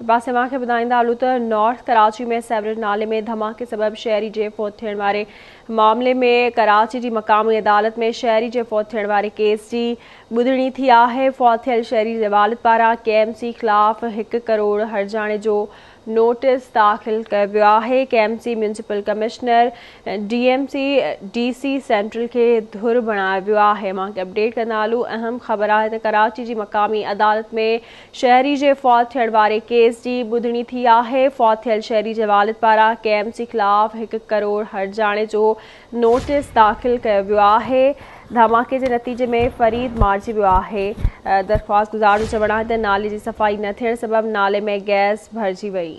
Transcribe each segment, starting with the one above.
पासे मूंखे ॿुधाईंदा हलूं त नॉर्थ कराची में सेवरेज नाले में धमाके सबब शहरी जे फौत थियण वारे मामले में कराची जी मक़ामी अदालत में शहरी जे फौत थियण वारे केस जी ॿुधणी थी आहे। फौत थियल शहरी जे वालिद पारां केएमसी ख़िलाफ़ 1 करोड़ हर्जाणे जो नोटिस दाख़िल कयो वियो आहे। केएमसी म्यूनिसिपल कमिश्नर डीएमसी डीसी सेंट्रल के धुर बणायो वियो आहे। मूंखे अपडेट कंदा हलूं। अहम ख़बर आहे त कराची जी मक़ामी अदालत में शहरी जे फौत थियण वारे केस जी ॿुधणी थी आहे। फौत थियल शहरी जे वालिद पारां केएमसी ख़िलाफ़ 1 करोड़ हर्जाणे जो नोटिस दाख़िल कयो वियो आहे। धमाके के नतीजे में फरीद मारिजी वियो आहे। दरख्वास्त गुज़ार जो चवणु आहे त नाले जी सफ़ाई न थियण सबब नाले में गैस भरिजी वई।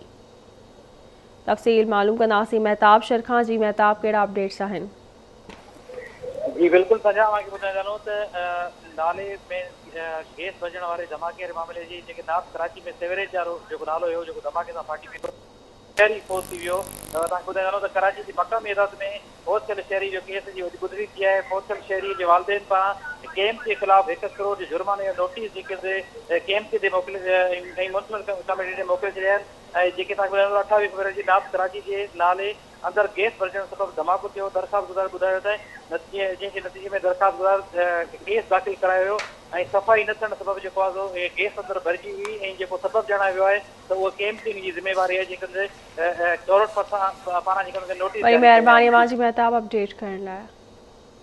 तफ़सील मालूम कंदासीं महताब शरखां जी। महताब, कहिड़ा अपडेट्स आहिनि? जी बिल्कुल सजा मूंखे ॿुधाइण चाहियां त नाले में गैस भॼण वारे धमाके वारे मामले जी जेके नॉर्थ कराची में सेवरेज वारो जेको नालो हुयो जेको धमाके सां फाटी पियो शहरी फौत थी वियो। तव्हांखे ॿुधाइण चाहियां त कराची जी मक़ामी अदालत में फौत थियल शहरी जो केस जी ॿुधणी थी आहे। फौत थियल शहरी जे वालिदैन पारां केएमसी जे ख़िलाफ़ 1 करोड़ जो जुर्माने जो नोटिस जेके केएमसी ते मोकिले ऐं म्यूनिसिपल कमेटी ते मोकिले छॾिया आहिनि। ऐं जेके तव्हांखे ॿुधाइण 28 फरवरी जी नॉर्थ कराची जे नाले अंदर गैस भरजण सबब धमाको थियो। दरख़्वास्त गुज़ार ॿुधायो त जंहिंजे नतीजे में दरख़्वास्त गुज़ार केस दाख़िल करायो वियो ऐं सफ़ाई न थियण सबब जेको आहे गैस अंदर भरिजी हुई ऐं जेको सबब जणायो वियो आहे त उहो केएमसी जी ज़िम्मेवारी आहे जेकॾहिं कोर्ट पारां जेकॾहिं नोटिस वरी महिरबानी मुंहिंजी महताब अपडेट करण लाइ।